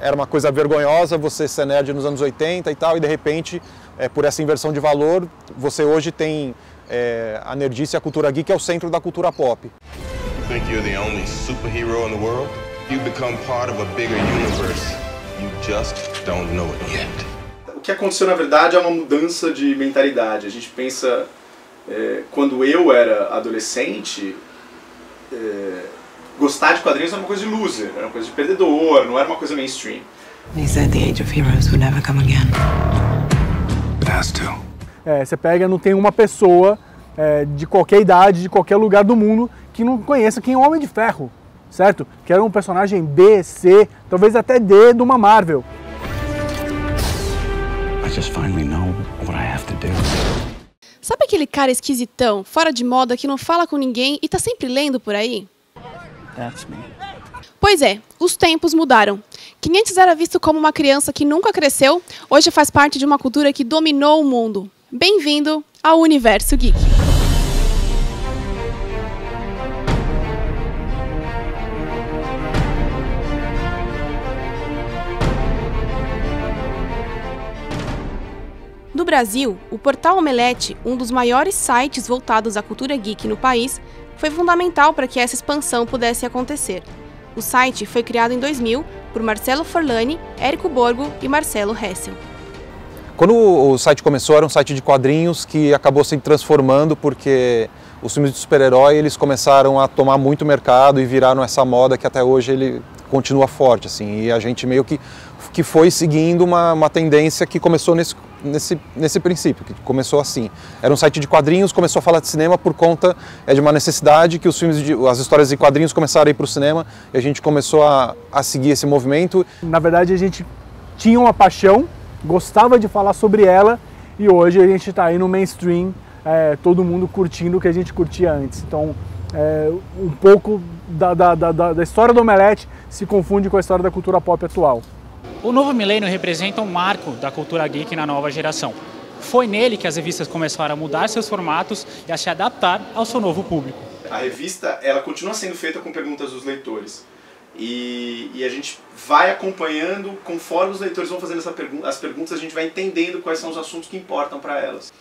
Era uma coisa vergonhosa você ser nerd nos anos 80 e tal, e de repente, por essa inversão de valor, você hoje tem a nerdice e a cultura geek é o centro da cultura pop. You think you're the only superhero in the world? You become part of a bigger universe. You just don't know it yet. O que aconteceu, na verdade, é uma mudança de mentalidade. A gente pensa, quando eu era adolescente, gostar de quadrinhos era uma coisa de loser, era uma coisa de perdedor, não era uma coisa mainstream. He said the age of heroes would never come again. It has to. Você pega, não tem uma pessoa de qualquer idade, de qualquer lugar do mundo que não conheça quem é o Homem de Ferro, certo? Que era um personagem B, C, talvez até D de uma Marvel. I just finally know what I have to do. Sabe aquele cara esquisitão, fora de moda, que não fala com ninguém e tá sempre lendo por aí? That's me. Pois é, os tempos mudaram. Quem antes era visto como uma criança que nunca cresceu, hoje faz parte de uma cultura que dominou o mundo. Bem-vindo ao Universo Geek. No Brasil, o Portal Omelete, um dos maiores sites voltados à cultura geek no país, foi fundamental para que essa expansão pudesse acontecer. O site foi criado em 2000 por Marcelo Forlani, Érico Borgo e Marcelo Hessel. Quando o site começou, era um site de quadrinhos que acabou se transformando porque os filmes de super-herói eles começaram a tomar muito mercado e viraram essa moda que até hoje ele continua forte, assim, e a gente meio que foi seguindo uma tendência que começou nesse princípio, que começou assim. Era um site de quadrinhos, começou a falar de cinema por conta de uma necessidade que as histórias de quadrinhos começaram a ir para o cinema e a gente começou a seguir esse movimento. Na verdade, a gente tinha uma paixão, gostava de falar sobre ela e hoje a gente está aí no mainstream, todo mundo curtindo o que a gente curtia antes. Então, um pouco da história do Omelete se confunde com a história da cultura pop atual. O novo milênio representa um marco da cultura geek na nova geração. Foi nele que as revistas começaram a mudar seus formatos e a se adaptar ao seu novo público. A revista ela continua sendo feita com perguntas dos leitores. E a gente vai acompanhando, conforme os leitores vão fazendo as perguntas, a gente vai entendendo quais são os assuntos que importam para elas.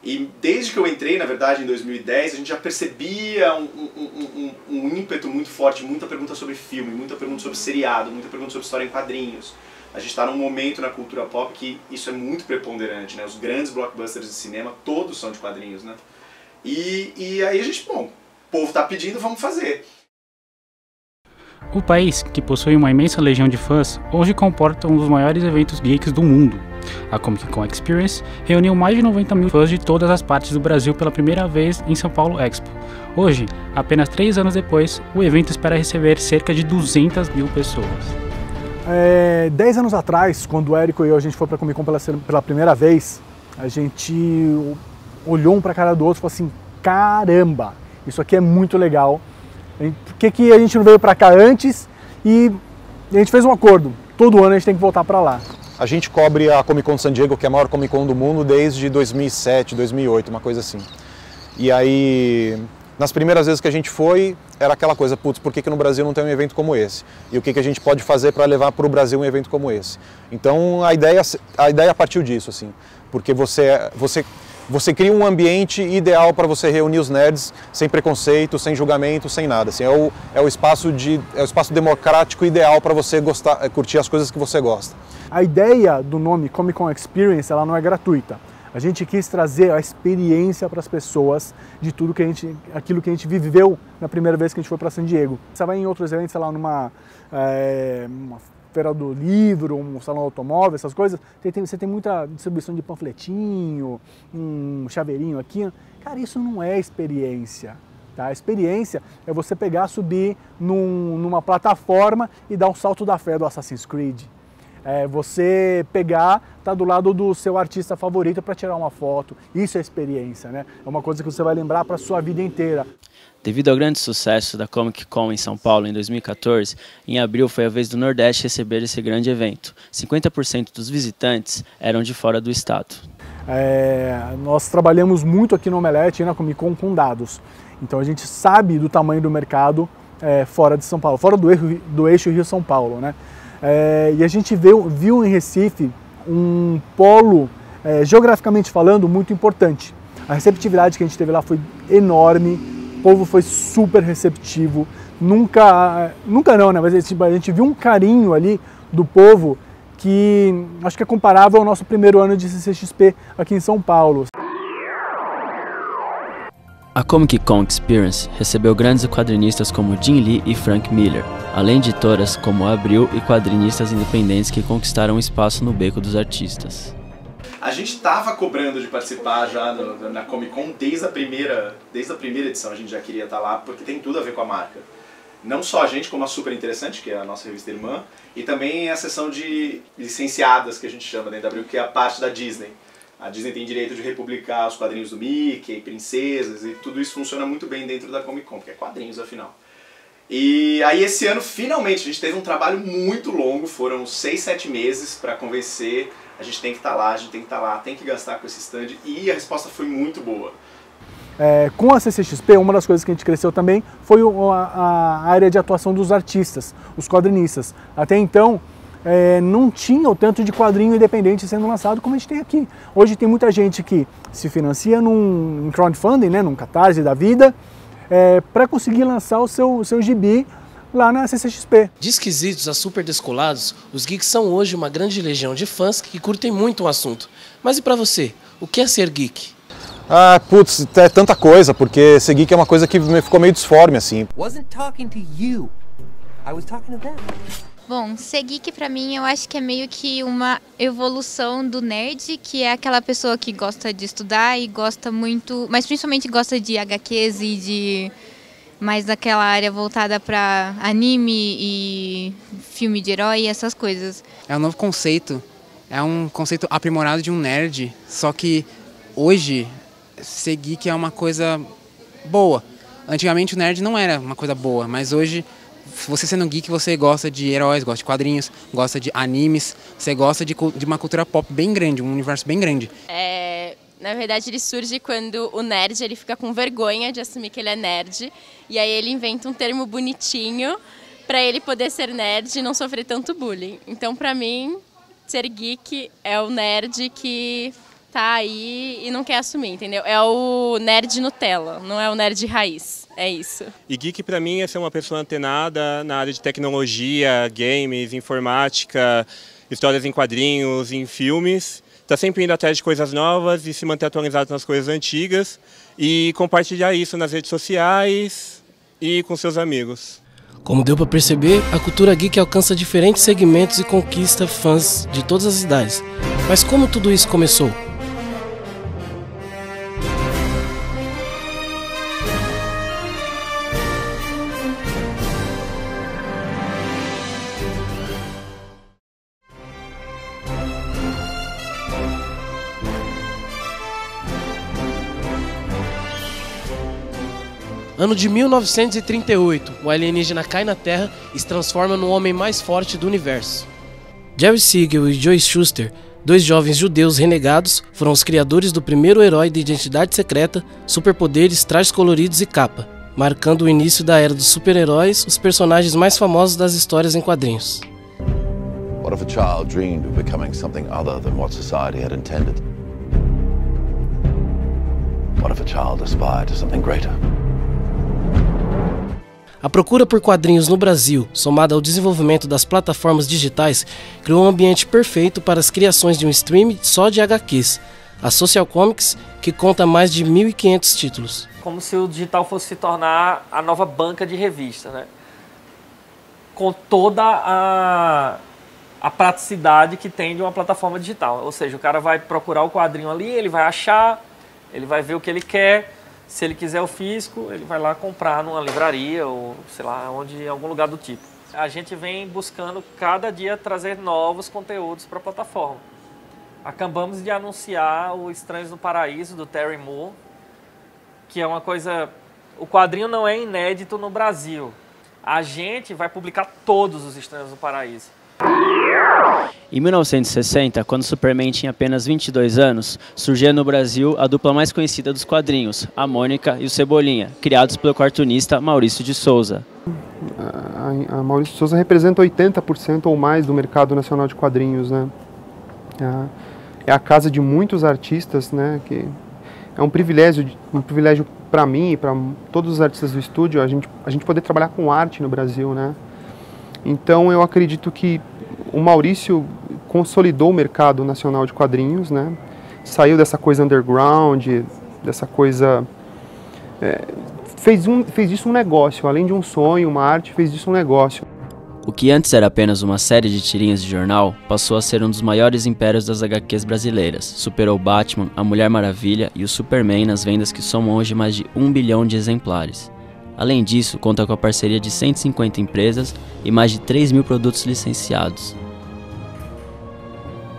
E desde que eu entrei, na verdade, em 2010, a gente já percebia um ímpeto muito forte, muita pergunta sobre filme, muita pergunta sobre seriado, muita pergunta sobre história em quadrinhos. A gente está num momento na cultura pop que isso é muito preponderante, né? Os grandes blockbusters de cinema, todos são de quadrinhos, né? E aí a gente, bom, o povo está pedindo, vamos fazer. O país, que possui uma imensa legião de fãs, hoje comporta um dos maiores eventos geeks do mundo. A Comic Con Experience reuniu mais de 90 mil fãs de todas as partes do Brasil pela primeira vez em São Paulo Expo. Hoje, apenas 3 anos depois, o evento espera receber cerca de 200 mil pessoas. 10 anos atrás, quando o Érico e eu a gente foi para a Comic Con pela primeira vez, a gente olhou um para a cara do outro e falou assim, caramba, isso aqui é muito legal. Por que a gente não veio para cá antes? E a gente fez um acordo, todo ano a gente tem que voltar para lá. A gente cobre a Comic Con San Diego, que é a maior Comic Con do mundo, desde 2007, 2008, uma coisa assim. E aí, nas primeiras vezes que a gente foi, era aquela coisa, putz, por que no Brasil não tem um evento como esse? E o que a gente pode fazer para levar para o Brasil um evento como esse? Então, a ideia partiu disso, assim, porque você cria um ambiente ideal para você reunir os nerds sem preconceito, sem julgamento, sem nada. Assim, é o espaço democrático ideal para você curtir as coisas que você gosta. A ideia do nome Comic Con Experience ela não é gratuita. A gente quis trazer a experiência para as pessoas de tudo aquilo que a gente viveu na primeira vez que a gente foi para San Diego. Você vai em outros eventos, sei lá, numa feira do livro, um salão automóvel, essas coisas, você tem muita distribuição de panfletinho, um chaveirinho aqui. Cara, isso não é experiência. Tá? A experiência é você pegar, subir numa plataforma e dar um salto da fé do Assassin's Creed. Você pegar, tá do lado do seu artista favorito para tirar uma foto. Isso é experiência, né? É uma coisa que você vai lembrar para a sua vida inteira. Devido ao grande sucesso da Comic Con em São Paulo em 2014, em abril foi a vez do Nordeste receber esse grande evento. 50% dos visitantes eram de fora do estado. Nós trabalhamos muito aqui no Omelete e na Comic Con com dados. Então a gente sabe do tamanho do mercado fora de São Paulo, fora do eixo Rio-São Paulo, né? E a gente viu em Recife um polo, geograficamente falando, muito importante. A receptividade que a gente teve lá foi enorme, o povo foi super receptivo, nunca não, né? Mas a gente viu um carinho ali do povo que acho que é comparável ao nosso primeiro ano de CCXP aqui em São Paulo. A Comic Con Experience recebeu grandes quadrinistas como Jim Lee e Frank Miller, além de editoras como Abril e quadrinistas independentes que conquistaram espaço no beco dos artistas. A gente estava cobrando de participar já na Comic Con desde a primeira edição, a gente já queria estar lá, porque tem tudo a ver com a marca. Não só a gente, como a Super Interessante, que é a nossa revista irmã, e também a seção de licenciadas, que a gente chama dentro da Abril, que é a parte da Disney. A Disney tem direito de republicar os quadrinhos do Mickey, princesas, e tudo isso funciona muito bem dentro da Comic Con, porque é quadrinhos afinal. E aí esse ano, finalmente, a gente teve um trabalho muito longo, foram 6, 7 meses para convencer, a gente tem que estar lá, a gente tem que estar lá, tem que gastar com esse stand, e a resposta foi muito boa. Com a CCXP, uma das coisas que a gente cresceu também foi a área de atuação dos artistas, os quadrinistas. Até então, não tinha o tanto de quadrinho independente sendo lançado como a gente tem aqui. Hoje tem muita gente que se financia em crowdfunding, né, num Catarse da vida, para conseguir lançar o seu gibi lá na CCXP. De esquisitos a super descolados, os geeks são hoje uma grande legião de fãs que curtem muito o assunto. Mas e pra você, o que é ser geek? Putz, é tanta coisa, porque ser geek é uma coisa que ficou meio disforme, assim. Wasn't talking to you. I was talking to them. Bom, ser geek pra mim eu acho que é meio que uma evolução do nerd, que é aquela pessoa que gosta de estudar e gosta muito, mas principalmente gosta de HQs e de mais daquela área voltada pra anime e filme de herói e essas coisas. É um novo conceito, é um conceito aprimorado de um nerd, só que hoje ser geek é uma coisa boa. Antigamente o nerd não era uma coisa boa, mas hoje você sendo geek, você gosta de heróis, gosta de quadrinhos, gosta de animes, você gosta de uma cultura pop bem grande, um universo bem grande. Na verdade, ele surge quando o nerd ele fica com vergonha de assumir que ele é nerd, e aí ele inventa um termo bonitinho para ele poder ser nerd e não sofrer tanto bullying. Então, para mim, ser geek é o nerd que tá aí e não quer assumir, entendeu? É o nerd Nutella, não é o nerd raiz, é isso. E geek pra mim é ser uma pessoa antenada na área de tecnologia, games, informática, histórias em quadrinhos, em filmes. Tá sempre indo atrás de coisas novas e se manter atualizado nas coisas antigas e compartilhar isso nas redes sociais e com seus amigos. Como deu para perceber, a cultura geek alcança diferentes segmentos e conquista fãs de todas as idades. Mas como tudo isso começou? Ano de 1938, o alienígena cai na Terra e se transforma no homem mais forte do universo. Jerry Siegel e Joe Shuster, dois jovens judeus renegados, foram os criadores do primeiro herói de identidade secreta, superpoderes, trajes coloridos e capa, marcando o início da era dos super-heróis, os personagens mais famosos das histórias em quadrinhos. What if a child dreamed of becoming something other than what society had intended? What if a child aspired to something greater? A procura por quadrinhos no Brasil, somada ao desenvolvimento das plataformas digitais, criou um ambiente perfeito para as criações de um stream só de HQs, a Social Comics, que conta mais de 1.500 títulos. Como se o digital fosse se tornar a nova banca de revista, né? Com toda a praticidade que tem de uma plataforma digital. Ou seja, o cara vai procurar o quadrinho ali, ele vai achar, ele vai ver o que ele quer. Se ele quiser o físico, ele vai lá comprar numa livraria ou, sei lá, em algum lugar do tipo. A gente vem buscando cada dia trazer novos conteúdos para a plataforma. Acabamos de anunciar o Estranhos no Paraíso, do Terry Moore, que é uma coisa... O quadrinho não é inédito no Brasil. A gente vai publicar todos os Estranhos no Paraíso. Em 1960, quando Superman tinha apenas 22 anos, surgia no Brasil a dupla mais conhecida dos quadrinhos, a Mônica e o Cebolinha, criados pelo cartunista Maurício de Souza. A Maurício de Souza representa 80% ou mais do mercado nacional de quadrinhos, né? É a casa de muitos artistas, né? Que é um privilégio para mim e para todos os artistas do estúdio a gente poder trabalhar com arte no Brasil, né? Então eu acredito que o Maurício consolidou o mercado nacional de quadrinhos, né? Saiu dessa coisa underground, dessa coisa... fez disso um negócio, além de um sonho, uma arte, fez disso um negócio. O que antes era apenas uma série de tirinhas de jornal, passou a ser um dos maiores impérios das HQs brasileiras. Superou Batman, a Mulher Maravilha e o Superman nas vendas que somam hoje mais de 1 bilhão de exemplares. Além disso, conta com a parceria de 150 empresas e mais de 3 mil produtos licenciados.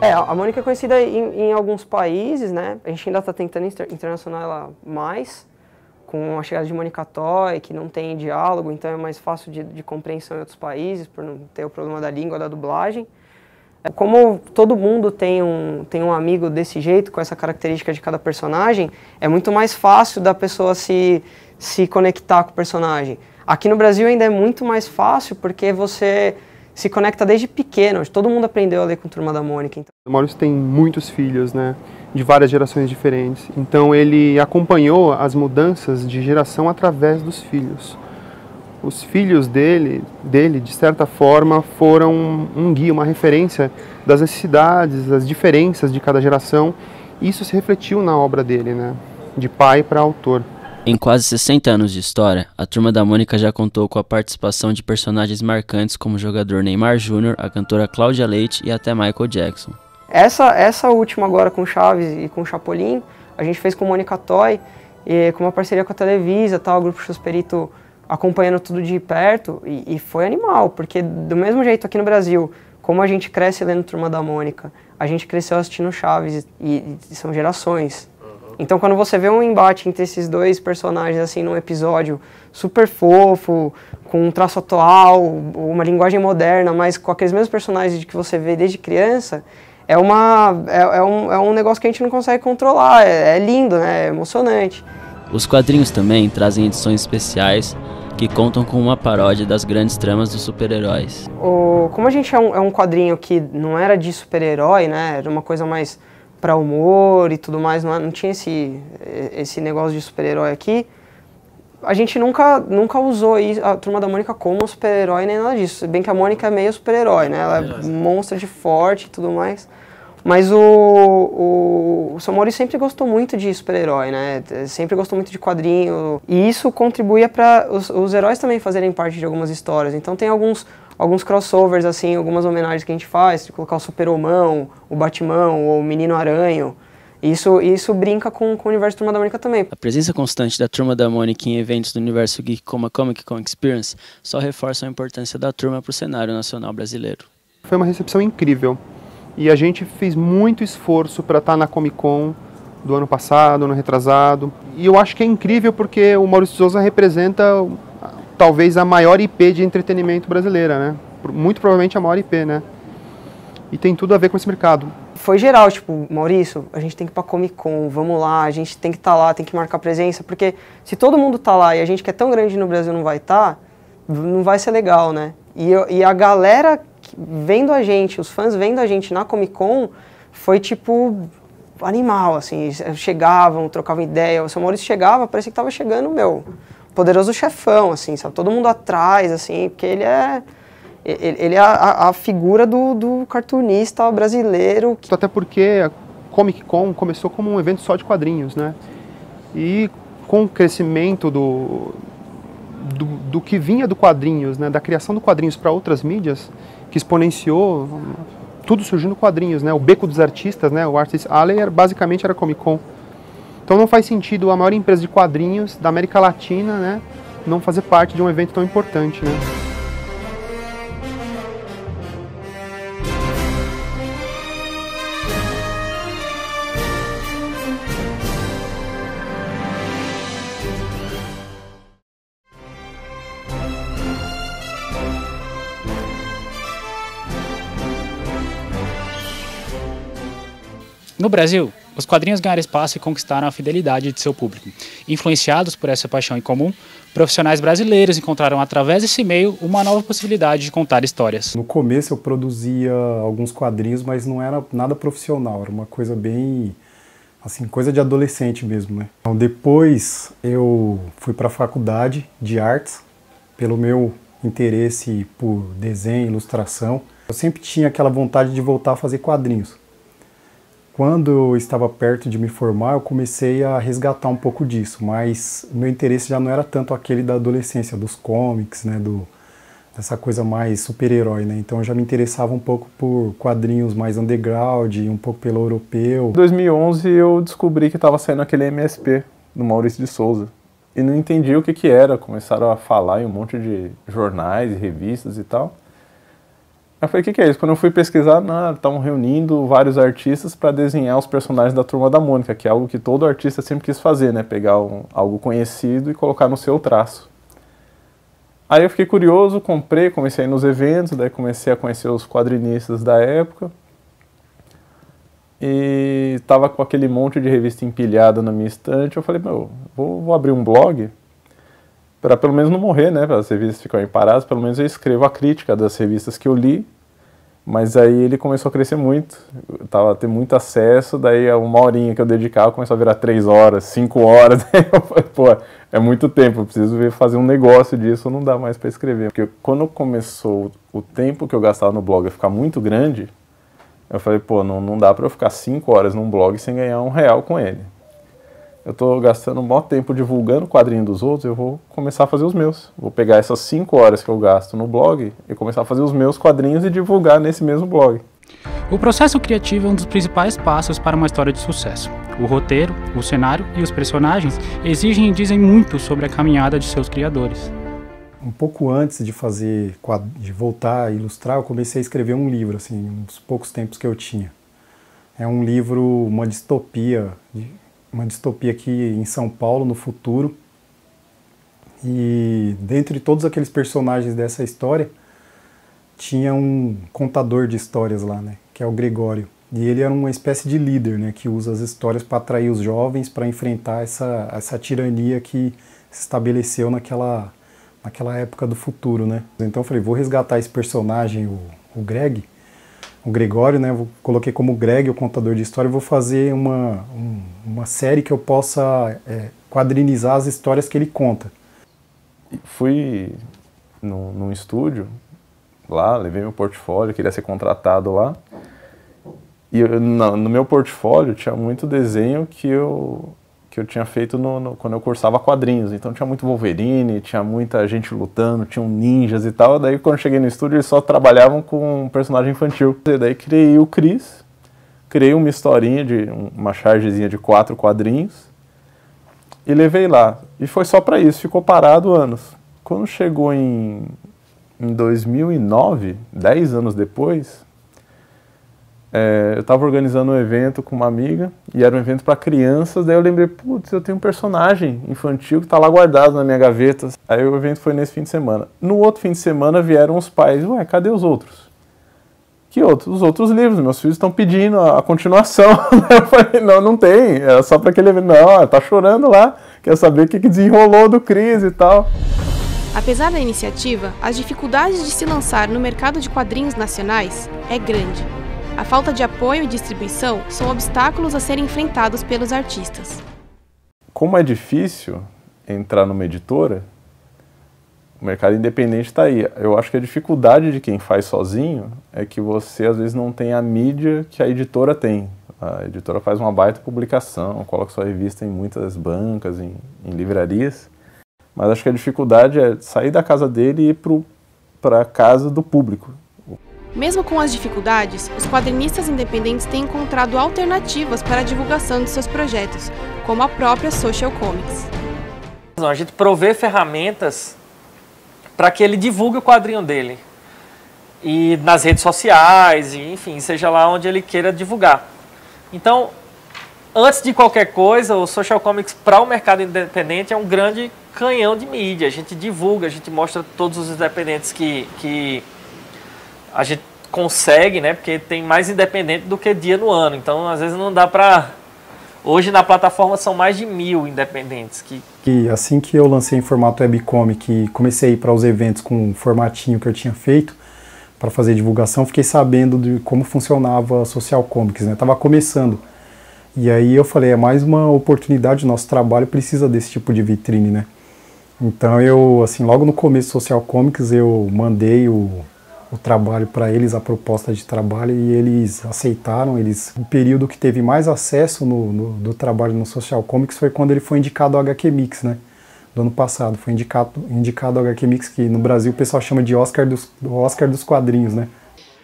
A Mônica é conhecida em alguns países, né? A gente ainda está tentando internacionalizar ela mais, com a chegada de Mônica Toy, que não tem diálogo, então é mais fácil de compreensão em outros países, por não ter o problema da língua, da dublagem. Como todo mundo tem um amigo desse jeito, com essa característica de cada personagem, é muito mais fácil da pessoa se conectar com o personagem. Aqui no Brasil ainda é muito mais fácil, porque você se conecta desde pequeno, todo mundo aprendeu a ler com a Turma da Mônica. Então. O Maurício tem muitos filhos, né, de várias gerações diferentes, então ele acompanhou as mudanças de geração através dos filhos. Os filhos dele, de certa forma, foram um guia, uma referência das necessidades, das diferenças de cada geração, e isso se refletiu na obra dele, né, de pai para autor. Em quase 60 anos de história, a Turma da Mônica já contou com a participação de personagens marcantes como o jogador Neymar Jr., a cantora Cláudia Leite e até Michael Jackson. Essa última agora com Chaves e com Chapolin, a gente fez com Mônica Toy, e com uma parceria com a Televisa, o Grupo Xperito acompanhando tudo de perto, e foi animal, porque do mesmo jeito aqui no Brasil, como a gente cresce lendo Turma da Mônica, a gente cresceu assistindo Chaves e são gerações. Então quando você vê um embate entre esses dois personagens assim num episódio super fofo, com um traço atual, uma linguagem moderna, mas com aqueles mesmos personagens que você vê desde criança, é um negócio que a gente não consegue controlar, é lindo, né? É emocionante. Os quadrinhos também trazem edições especiais que contam com uma paródia das grandes tramas dos super-heróis. Como a gente é um quadrinho que não era de super-herói, né? Era uma coisa mais para humor e tudo mais, não tinha esse negócio de super-herói aqui, a gente nunca usou a Turma da Mônica como super-herói nem nada disso, se bem que a Mônica é meio super-herói, né? Ela é monstra de forte e tudo mais, mas o São Maurício sempre gostou muito de super-herói, né? Sempre gostou muito de quadrinho, e isso contribuía para os heróis também fazerem parte de algumas histórias, então tem alguns crossovers, assim, algumas homenagens que a gente faz, de colocar o Super-Homão, o Batman, ou o Menino Aranho. Isso brinca com o universo da Turma da Mônica também. A presença constante da Turma da Mônica em eventos do universo geek como a Comic Con Experience só reforça a importância da turma para o cenário nacional brasileiro. Foi uma recepção incrível e a gente fez muito esforço para estar na Comic Con do ano passado, ano retrasado. E eu acho que é incrível porque o Maurício de Souza representa talvez a maior IP de entretenimento brasileira, né? Muito provavelmente a maior IP, né? E tem tudo a ver com esse mercado. Foi geral, tipo, Maurício, a gente tem que ir pra Comic Con, vamos lá, a gente tem que estar lá, tem que marcar presença, porque se todo mundo tá lá e a gente que é tão grande no Brasil não vai estar, não vai ser legal, né? E a galera vendo a gente, os fãs vendo a gente na Comic Con, foi tipo animal, assim, chegavam, trocavam ideia, o seu Maurício chegava, parecia que tava chegando, poderoso chefão, assim, sabe? Todo mundo atrás, assim, porque ele é a figura do cartunista brasileiro. Até porque a Comic Con começou como um evento só de quadrinhos, né? E com o crescimento do que vinha do quadrinhos, né? Da criação do quadrinhos para outras mídias, que exponenciou, tudo surgiu no quadrinhos, né? O beco dos artistas, né? O Artist Alley basicamente era Comic Con. Então não faz sentido a maior empresa de quadrinhos da América Latina, né, não fazer parte de um evento tão importante, né? No Brasil, os quadrinhos ganharam espaço e conquistaram a fidelidade de seu público. Influenciados por essa paixão em comum, profissionais brasileiros encontraram através desse meio uma nova possibilidade de contar histórias. No começo eu produzia alguns quadrinhos, mas não era nada profissional, era uma coisa bem, assim, coisa de adolescente mesmo, né? Então, depois eu fui para a faculdade de artes, pelo meu interesse por desenho, ilustração. Eu sempre tinha aquela vontade de voltar a fazer quadrinhos. Quando eu estava perto de me formar, eu comecei a resgatar um pouco disso, mas o meu interesse já não era tanto aquele da adolescência, dos comics, né, dessa coisa mais super-herói, né? Então eu já me interessava um pouco por quadrinhos mais underground, um pouco pelo europeu. Em 2011 eu descobri que estava saindo aquele MSP, do Maurício de Souza, e não entendi o que era. Começaram a falar em um monte de jornais e revistas e tal. Eu falei, o que é isso? Quando eu fui pesquisar, estavam reunindo vários artistas para desenhar os personagens da Turma da Mônica, que é algo que todo artista sempre quis fazer, né? Pegar algo conhecido e colocar no seu traço. Aí eu fiquei curioso, comprei, comecei a ir nos eventos, daí comecei a conhecer os quadrinistas da época. E estava com aquele monte de revista empilhada na minha estante. Eu falei, vou abrir um blog para pelo menos não morrer, né? Para as revistas ficarem paradas, pelo menos eu escrevo a crítica das revistas que eu li. Mas aí ele começou a crescer muito, eu tava a ter muito acesso, daí uma horinha que eu dedicava começou a virar 3 horas, 5 horas. Daí eu falei, pô, é muito tempo, eu preciso fazer um negócio disso, não dá mais para escrever. Porque quando começou o tempo que eu gastava no blog a ficar muito grande, eu falei, pô, não dá para eu ficar 5 horas num blog sem ganhar R$1 com ele. Eu tô gastando um maior tempo divulgando o quadrinho dos outros, eu vou começar a fazer os meus. Vou pegar essas 5 horas que eu gasto no blog e começar a fazer os meus quadrinhos e divulgar nesse mesmo blog. O processo criativo é um dos principais passos para uma história de sucesso. O roteiro, o cenário e os personagens exigem e dizem muito sobre a caminhada de seus criadores. Um pouco antes de voltar a ilustrar, eu comecei a escrever um livro, assim, uns poucos tempos que eu tinha. É um livro, uma distopia aqui em São Paulo, no futuro. E dentre todos aqueles personagens dessa história, tinha um contador de histórias lá, né, que é o Gregório. E ele era uma espécie de líder, né, que usa as histórias para atrair os jovens, para enfrentar essa tirania que se estabeleceu naquela época do futuro, né. Então eu falei, vou resgatar esse personagem, o Gregório, né, coloquei como Greg, o contador de história, e vou fazer uma série que eu possa quadrinizar as histórias que ele conta. Fui num estúdio lá, levei meu portfólio, queria ser contratado lá, e no meu portfólio tinha muito desenho que eu tinha feito quando eu cursava quadrinhos. Então tinha muito Wolverine, tinha muita gente lutando, tinham ninjas e tal. Daí quando eu cheguei no estúdio eles só trabalhavam com um personagem infantil. E daí criei o Chris, criei uma historinha, uma chargezinha de 4 quadrinhos e levei lá. E foi só para isso, ficou parado anos. Quando chegou em 2009, 10 anos depois, eu estava organizando um evento com uma amiga, e era um evento para crianças, daí eu lembrei, putz, eu tenho um personagem infantil que está lá guardado na minha gaveta. Aí o evento foi nesse fim de semana. No outro fim de semana vieram os pais, ué, cadê os outros? Que outros? Os outros livros, meus filhos estão pedindo a continuação. Eu falei, não tem, é só para aquele evento. Não, tá chorando lá, quer saber o que desenrolou do Cris e tal. Apesar da iniciativa, as dificuldades de se lançar no mercado de quadrinhos nacionais é grande. A falta de apoio e distribuição são obstáculos a serem enfrentados pelos artistas. Como é difícil entrar numa editora, o mercado independente está aí. Eu acho que a dificuldade de quem faz sozinho é que você às vezes não tem a mídia que a editora tem. A editora faz uma baita publicação, coloca sua revista em muitas bancas, em livrarias, mas acho que a dificuldade é sair da casa dele e ir para a casa do público. Mesmo com as dificuldades, os quadrinistas independentes têm encontrado alternativas para a divulgação de seus projetos, como a própria Social Comics. A gente provê ferramentas para que ele divulgue o quadrinho dele. E nas redes sociais, e, enfim, seja lá onde ele queira divulgar. Então, antes de qualquer coisa, o Social Comics para o mercado independente é um grande canhão de mídia. A gente divulga, a gente mostra todos os independentes que a gente consegue, né? Porque tem mais independente do que dia no ano. Então, às vezes não dá para... Hoje na plataforma são mais de 1000 independentes. Que assim que eu lancei em formato webcomic e comecei a ir para os eventos com o formatinho que eu tinha feito para fazer divulgação, fiquei sabendo de como funcionava a Social Comics, né? Tava começando. E aí eu falei, é mais uma oportunidade, nosso trabalho precisa desse tipo de vitrine, né? Então eu, assim, logo no começo do Social Comics eu mandei o trabalho para eles, a proposta de trabalho, e eles aceitaram. O período que teve mais acesso do trabalho no Social Comics foi quando ele foi indicado ao HQ Mix, né? Do ano passado, foi indicado ao HQ Mix, que no Brasil o pessoal chama de Oscar dos quadrinhos, né?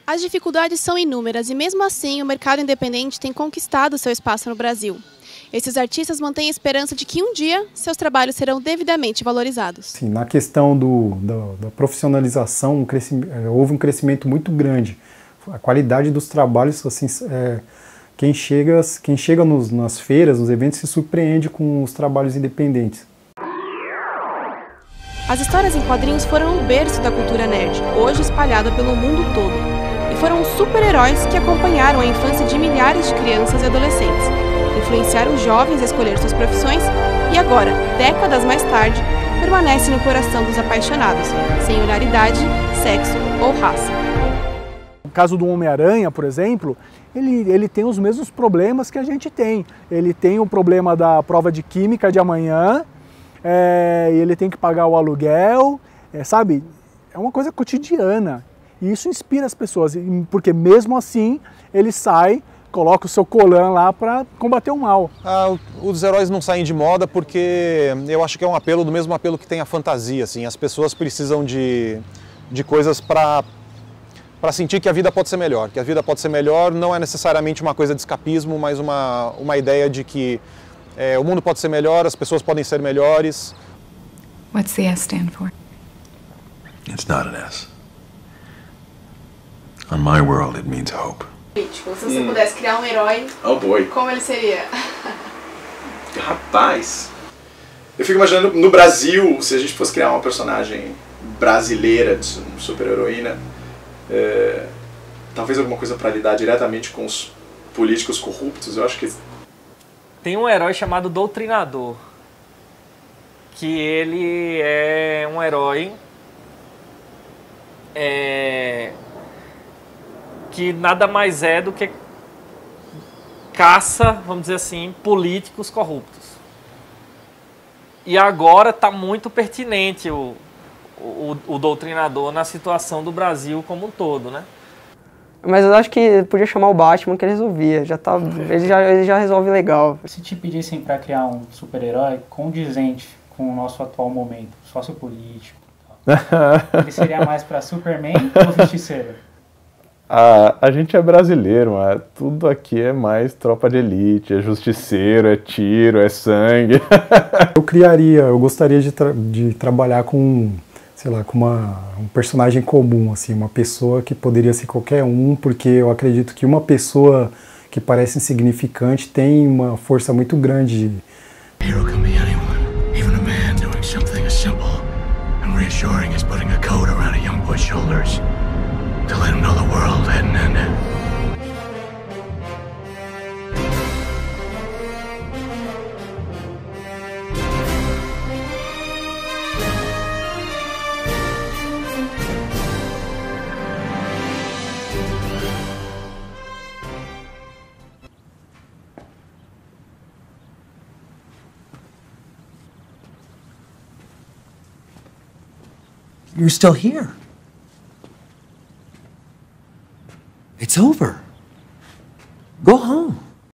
As dificuldades são inúmeras e mesmo assim o mercado independente tem conquistado seu espaço no Brasil. Esses artistas mantêm a esperança de que um dia seus trabalhos serão devidamente valorizados. Sim, na questão da profissionalização, houve um crescimento muito grande. A qualidade dos trabalhos, assim, quem chega nas feiras, nos eventos, se surpreende com os trabalhos independentes. As histórias em quadrinhos foram o berço da cultura nerd, hoje espalhada pelo mundo todo. E foram os super-heróis que acompanharam a infância de milhares de crianças e adolescentes. Influenciaram jovens a escolher suas profissões e agora, décadas mais tarde, permanece no coração dos apaixonados, sem olhar idade, sexo ou raça. No caso do Homem-Aranha, por exemplo, ele tem os mesmos problemas que a gente tem. Ele tem o problema da prova de química de amanhã, ele tem que pagar o aluguel, sabe? É uma coisa cotidiana. E isso inspira as pessoas, porque mesmo assim ele sai, coloca o seu colã lá para combater o mal. Os heróis não saem de moda porque eu acho que é um apelo, do mesmo apelo que tem a fantasia, assim. As pessoas precisam de coisas para sentir que a vida pode ser melhor. Que a vida pode ser melhor não é necessariamente uma coisa de escapismo, mas uma ideia de que o mundo pode ser melhor, as pessoas podem ser melhores. What's the S stand for? It's not an S. On my world, it means hope. Se você pudesse criar um herói, como ele seria? Rapaz, eu fico imaginando no Brasil, se a gente fosse criar uma personagem brasileira de super-heroína, talvez alguma coisa para lidar diretamente com os políticos corruptos. Eu acho que tem um herói chamado Doutrinador, que ele é um herói que nada mais é do que caça, vamos dizer assim, políticos corruptos. E agora está muito pertinente o Doutrinador na situação do Brasil como um todo, né? Mas eu acho que podia chamar o Batman, que ele resolvia. Ele já resolve legal. Se te pedissem para criar um super-herói condizente com o nosso atual momento, sociopolítico, ele seria mais para Superman ou Justiceiro? A gente é brasileiro, mas tudo aqui é mais tropa de elite, é justiceiro, é tiro, é sangue. Eu gostaria de trabalhar com, sei lá, com um personagem comum, assim, uma pessoa que poderia ser qualquer um, porque eu acredito que uma pessoa que parece insignificante tem uma força muito grande. Hero can be anyone, even a man doing something as simple and reassuring as putting a coat around a young boy's shoulders. To let him know the world hadn't ended. You're still here. It's over. Go home.